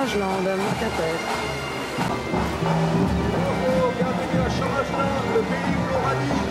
Chômageland, Quimper. Bienvenue à Chômageland, le pays où l'on radie.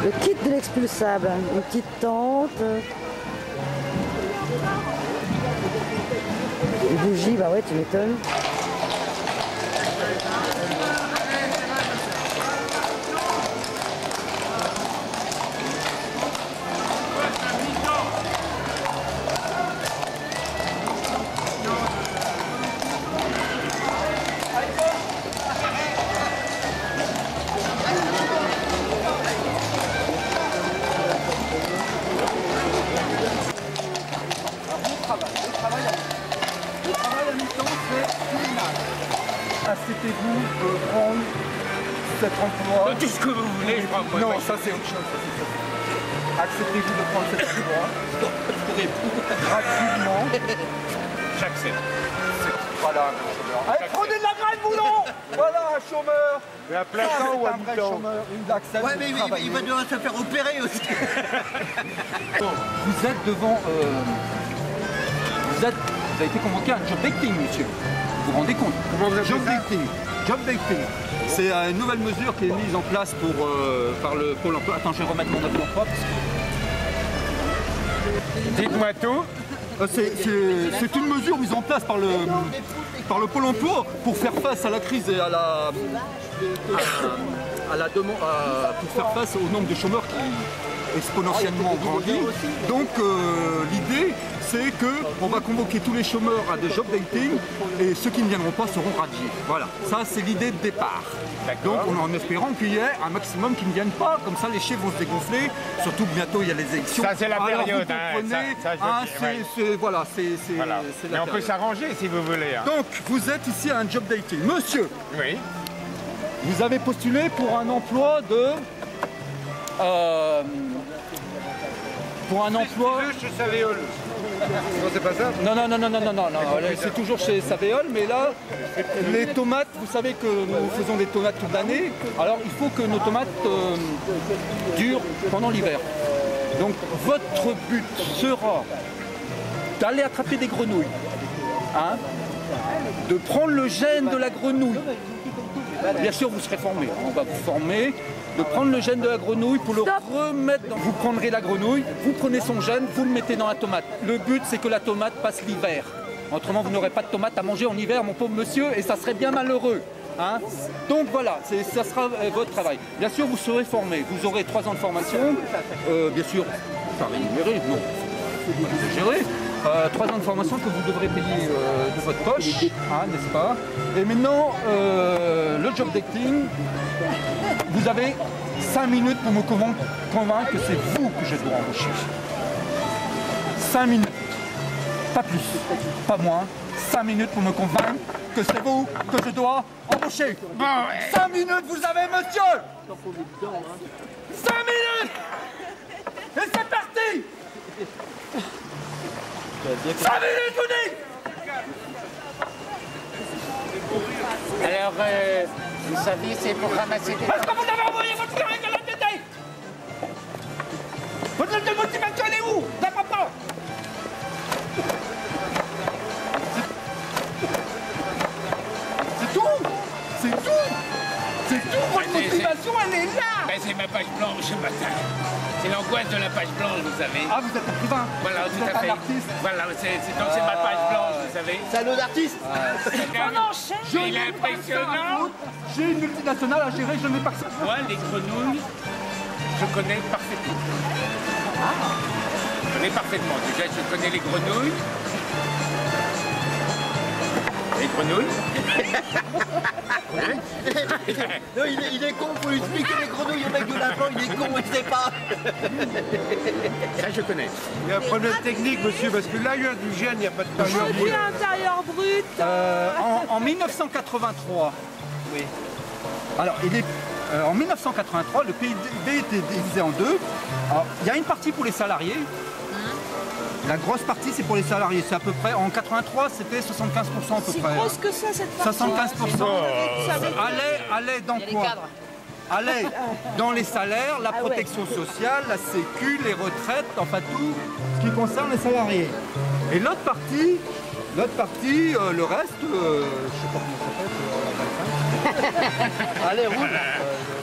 Le kit de l'expulsable, une petite tente. Les bougies, bah ouais, tu m'étonnes. Acceptez-vous de prendre cet emploi? Tout ce que vous voulez, je prends. Non, ça c'est autre chose. Acceptez-vous de prendre cet emploi gratuitement? J'accepte. Voilà un vrai chômeur. Allez, prenez de la graine, vous non? Voilà un chômeur. Mais à plein temps ou à un vrai mi-temps? chômeur, il accepte Ouais, mais de travailler. il va devoir se faire opérer aussi. Vous êtes devant... Vous avez été convoqué à un job dating, monsieur. Vous vous rendez compte? Comment vous appelez Job ça? dating. Job dating. C'est une nouvelle mesure qui est mise en place par le Pôle emploi. Attends, je vais remettre mon avion propre. Dites-moi tout. C'est une mesure mise en place par le Pôle emploi pour faire face à la crise et à la demande, pour faire face au nombre de chômeurs qui exponentiellement grandit. Donc l'idée, c'est qu'on va convoquer tous les chômeurs à des job dating et ceux qui ne viendront pas seront radiés. Voilà, ça c'est l'idée de départ. Donc en espérant qu'il y ait un maximum qui ne viennent pas, comme ça les chiffres vont se dégonfler, surtout que bientôt il y a les élections. Ça c'est la Alors, période, vous comprenez, ça, je dis, voilà, c'est voilà. la Mais on peut période. s'arranger si vous voulez. Hein. Donc vous êtes ici à un job dating. Monsieur, Oui. vous avez postulé pour un emploi de... pour un emploi... Chez Savéole. Non, c'est pas ça? Non, c'est toujours chez Savéole, mais là, les tomates, vous savez que nous faisons des tomates toute l'année, alors il faut que nos tomates durent pendant l'hiver. Donc votre but sera d'aller attraper des grenouilles, hein, de prendre le gène de la grenouille. Bien sûr, vous serez formé, on va vous former, de prendre le gène de la grenouille pour le remettre dans... Vous prendrez la grenouille, vous prenez son gène, vous le mettez dans la tomate. Le but, c'est que la tomate passe l'hiver. Autrement, vous n'aurez pas de tomate à manger en hiver, mon pauvre monsieur, et ça serait bien malheureux. Hein. Donc voilà, ça sera votre travail. Bien sûr, vous serez formé, vous aurez 3 ans de formation, bien sûr, pas rémunéré, non, faut pas exagérer. 3 ans de formation que vous devrez payer de votre poche, hein, n'est-ce pas? Et maintenant, le job dating, vous avez 5 minutes pour me convaincre que c'est vous que je dois embaucher. 5 minutes, pas plus, pas moins. 5 minutes pour me convaincre que c'est vous que je dois embaucher. Bon, 5 minutes, vous avez, monsieur! 5 minutes! Et c'est parti! 5 minutes, vous dites! Alors, vous savez, c'est pour ramasser des... Est-ce que vous avez envoyé votre fille avec la tête? Votre lettre de motivation, elle est où? D'important! C'est tout! C'est tout! C'est tout! Votre motivation, elle est là! Ben, c'est ma page blanche ce matin. C'est l'angoisse de la page blanche, vous savez. Ah, vous êtes écrivain? Voilà, vous tout êtes à fait. un artiste? Voilà, c'est ma page blanche, vous savez. Salaud d'artiste. Il est impressionnant. J'ai une multinationale à gérer, je n'ai pas que ça. Moi, les grenouilles, je connais parfaitement. Je connais parfaitement. Déjà, je connais les grenouilles. Les grenouilles. Non, il est con, faut lui expliquer les grenouilles au mec de l'avant, il est con, il sait pas. Ça, je connais. il y a un problème technique, monsieur, parce que là, il y a du gène, il n'y a pas de tailleur. Produit intérieur brut. En 1983, oui. Alors, en 1983, le PIB était divisé en deux. Alors, il y a une partie pour les salariés. La grosse partie, c'est pour les salariés. C'est à peu près, en 83, c'était 75% à peu Si près. grosse que ça, cette partie. 75%. Ça veut dire- Allait dans quoi? allait dans les salaires, la protection sociale, la sécu, les retraites, enfin tout ce qui concerne les salariés. Et l'autre partie, le reste, je sais pas comment ça s'appelle, allez, roule.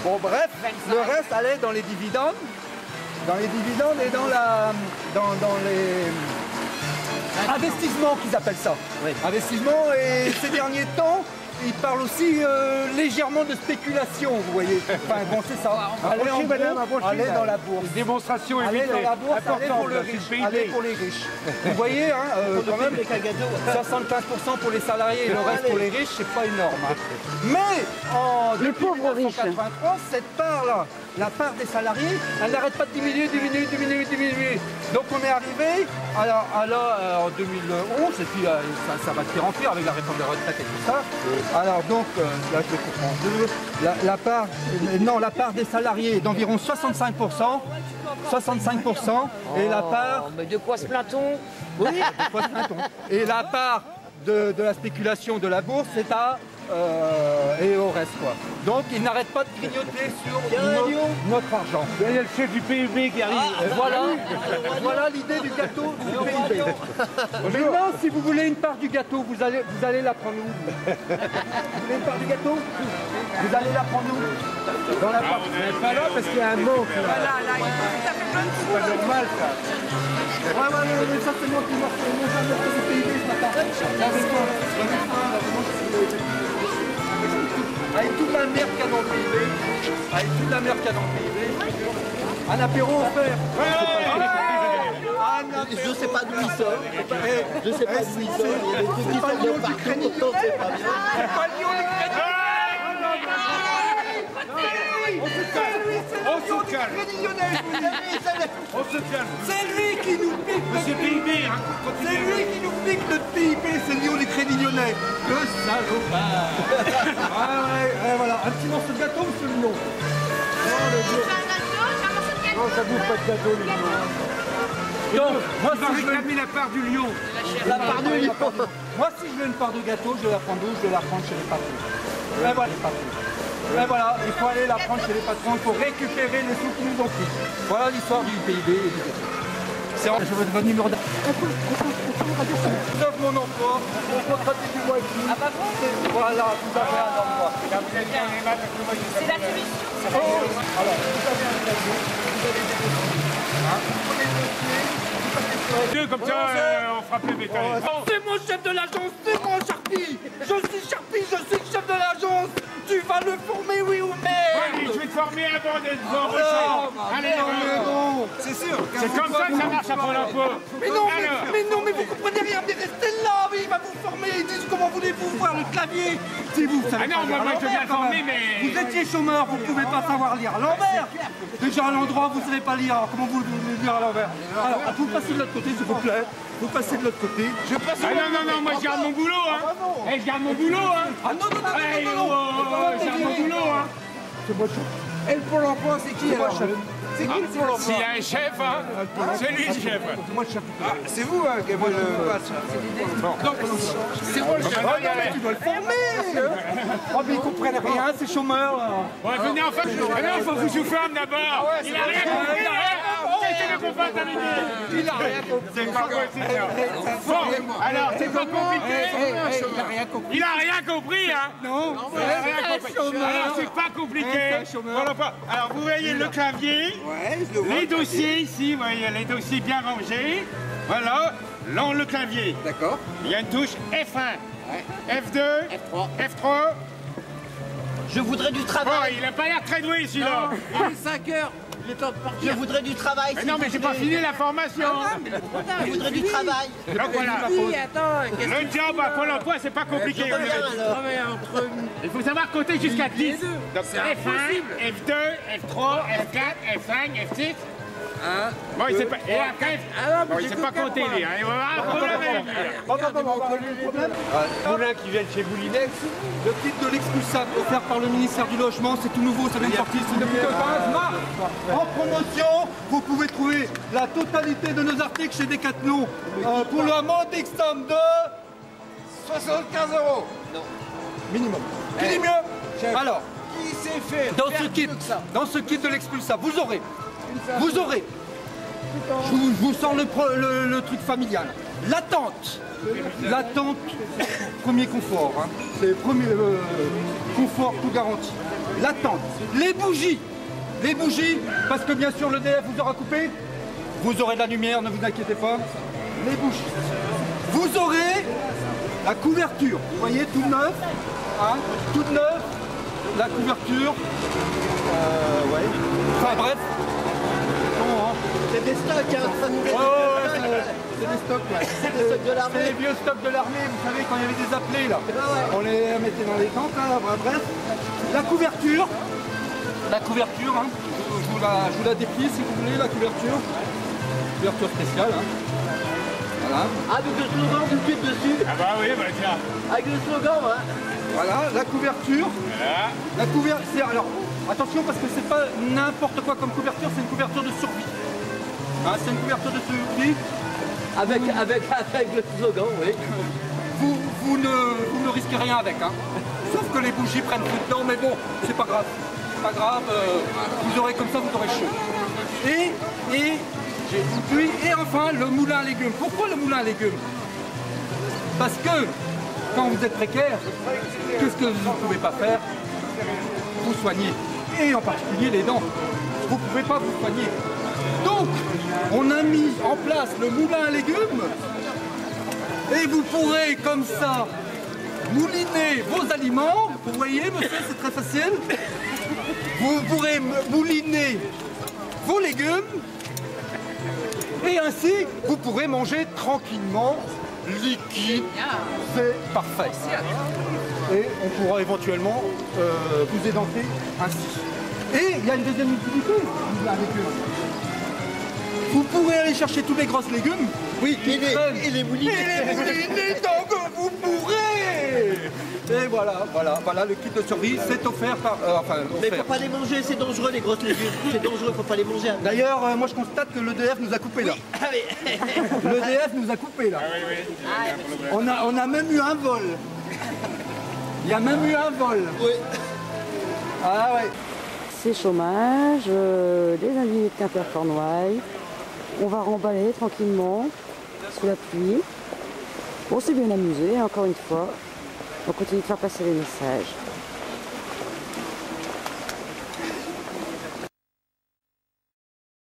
Bon bref, le reste allait dans les dividendes. Dans les dividendes et dans les investissements qu'ils appellent ça. Oui. Investissement, et ces derniers temps, ils parlent aussi légèrement de spéculation, vous voyez. Enfin bon, c'est ça. Allez en bourse, allez dans la bourse. Démonstration Allez évitée. dans la bourse, allez pour le riche. Allez pour les riches. Vous voyez, hein, quand même, 75% pour les salariés et le reste pour les riches, c'est pas énorme. Hein. Mais depuis 1983, cette part-là, la part des salariés, elle n'arrête pas de diminuer. Donc on est arrivé en 2011, et puis ça va de pire en pire avec la réforme des retraites et tout ça. Alors donc, là je vais comprendre deux, la part des salariés est d'environ 65%, et la part... Mais de quoi se plaint-on? Oui, de quoi se plaint-on? Et la part de la spéculation de la bourse, c'est à... et au reste quoi. Donc ils n'arrêtent pas de grignoter sur notre argent. Il y a le chef du PIB qui arrive. Voilà l'idée du gâteau du PIB. Maintenant, si vous voulez une part du gâteau, vous allez la prendre où? Vous voulez une part du gâteau? Vous allez la prendre où? Dans la part. On n'est pas là parce qu'il y a un mot. Voilà, là, ça fait plein de C'est pas normal ça. Ouais, mais ça c'est moi qui marche. Moi j'ai un du PIB ce matin. Avec toute la merde qu'il y a dans le PIB, un apéro offert. Je sais pas d'où il sort. Je sais pas d'où il sort. Il y a des trucs qui sortent de partout. C'est pas bien. On se calme. C'est lui qui nous pique Monsieur PIB, C'est lui qui nous pique notre PIB, c'est Lyon les Crédits Lyonnais. Le salopard. Ouais, voilà. Un petit morceau de gâteau, monsieur Lyon. Non, ça bouffe pas de gâteau, les gens. Donc, moi On va réclamer la part du lion. La part du lion. Moi, si je veux une part de gâteau, je vais la prendre où? Je vais la prendre chez les patrons. Et voilà, les patrons. Et voilà, il faut aller la prendre chez les patrons, il faut récupérer les sous qu'ils nous ont pris. Voilà l'histoire du PIB et du gâteau. Je veux votre numéro d'argent. Sauf mon emploi, mon contrat du mois et demi. Ah bah bon? Voilà, vous avez un emploi. C'est la solution. Alors, vous avez un casier, vous avez des dossiers. Vous prenez le dossier, vous passez sur les... Comme ça, on fera plus bétail. C'est mon chef de l'agence, c'est moi Sharpie. Je suis Sharpie, je suis le chef de l'agence. Tu vas le former, oui ou mais? Allez, je vais te former avant d'être embauché. Allez, non, c'est sûr. c'est comme ça que ça marche à Pôle emploi. Mais non, mais vous comprenez rien, mais restez là, mais il va vous former, ils disent comment voulez-vous voir le clavier? Si vous savez Ah non, pas moi lire je à viens l'envers, former, quand même. mais... Vous étiez chômeur, vous ne pouvez pas savoir lire à l'envers. Déjà à l'endroit, vous ne savez pas lire, alors comment vous voulez lire à l'envers? Alors, vous passez de l'autre côté, s'il vous plaît. Vous passez de l'autre côté. Je passe. Ah non, moi je garde mon boulot, hein. Eh, je garde mon boulot, hein. Ah non, Eh, je garde mon boulot, hein. C'est moi le chef. Et le Pôle emploi, c'est qui alors? C'est qui le Pôle emploi? S'il y a un chef, hein, c'est lui le chef. C'est moi le chef. C'est vous qui avez le patch. C'est moi le chef. Tu dois le former. Oh, mais ils comprennent rien, ces chômeurs là. Ouais, venez en face. Ah non, il faut que je vous forme d'abord. Il a rien compris. C'est le combat d'amitié. Il a rien compris. C'est pas possible. Bon, alors, c'est pas compliqué. Il a rien compris. Il a rien compris, hein. Non, il a rien compris. Alors, c'est pas compliqué. Voilà pas. Alors, vous voyez le clavier, les dossiers ici, vous voyez les dossiers bien rangés. Voilà, là, le clavier. D'accord. Il y a une touche F1, F2, F3. Je voudrais du Oh, travail. il a pas l'air très doué, celui-là. Il est 5 heures. Il est temps de partir. Je voudrais du travail. Mais non, mais j'ai pas fini la formation. Je voudrais du travail. Donc voilà. Le job à Pôle emploi, c'est pas compliqué. Je reviens alors. Il faut savoir compter jusqu'à 10. Donc F1, F2, F3, F4, F5, F6. Bon, il sait pas. Et après, bon, il sait pas compter, lui. Hein. Il va avoir un problème. Moulin qui vient de chez Boulinex. Le kit de l'expulsable offert par le ministère du Logement, c'est tout nouveau, ça vient de sortir, c'est depuis le 15 mars. En promotion, vous pouvez trouver la totalité de nos articles chez Decathlon pour le modique somme de 75 €. minimum. Qui dit mieux? Alors, Qui sait faire dans ce kit de l'expulsa, vous aurez, je vous sens le truc familial, la tente, premier confort, hein. C'est le premier confort tout garanti, la tente, les bougies, parce que bien sûr l'EDF vous aura coupé, vous aurez de la lumière, ne vous inquiétez pas, les bougies, vous aurez la couverture, vous voyez, tout neuf, hein, toute neuve, la couverture, ouais, enfin bref. C'est des stocks, hein. C'est des stocks, ouais. C'est des stocks de l'armée. C'est les vieux stocks de l'armée, vous savez, quand il y avait des appelés, là. On les mettait dans les tentes, là, bref. La couverture, hein. Je vous la déplie, si vous voulez, la couverture. Couverture spéciale, hein. Voilà. Avec le slogan du pub dessus. Ah bah oui, bah tiens. Avec le slogan, hein. Voilà, la couverture. Voilà. La couverture, alors, attention parce que c'est pas n'importe quoi comme couverture, c'est une couverture de survie. Hein, c'est une couverture de survie. Avec le slogan, oui. Vous ne risquez rien avec, hein. Sauf que les bougies prennent tout le temps, mais bon, c'est pas grave. C'est pas grave, vous aurez comme ça, vous aurez chaud. Et enfin, le moulin à légumes. Pourquoi le moulin à légumes? Parce que quand vous êtes précaire, qu'est-ce que vous ne pouvez pas faire? Vous soigner. Et en particulier les dents. Vous ne pouvez pas vous soigner. Donc, on a mis en place le moulin à légumes. Et vous pourrez, comme ça, mouliner vos aliments. Vous voyez, monsieur, c'est très facile. Vous pourrez mouliner vos légumes. Et ainsi, vous pourrez manger tranquillement, liquide, c'est parfait. Et on pourra éventuellement vous édenter ainsi. Et il y a une deuxième utilité avec eux. Vous pourrez aller chercher tous les grosses légumes. Oui, Et les moulinés. donc vous pourrez. Et voilà, le kit de survie, c'est offert par... Mais faut pas les manger, c'est dangereux les grosses légumes. C'est dangereux, faut pas les manger. D'ailleurs, moi je constate que l'EDF nous a coupé là. L'EDF nous a coupé là. On a même eu un vol. Il y a même eu un vol. Oui. Ah ouais. C'est chômage, les individus de Quimper-Cornouailles. On va remballer tranquillement, sous la pluie. On s'est bien amusé, encore une fois. On continue de faire passer les messages.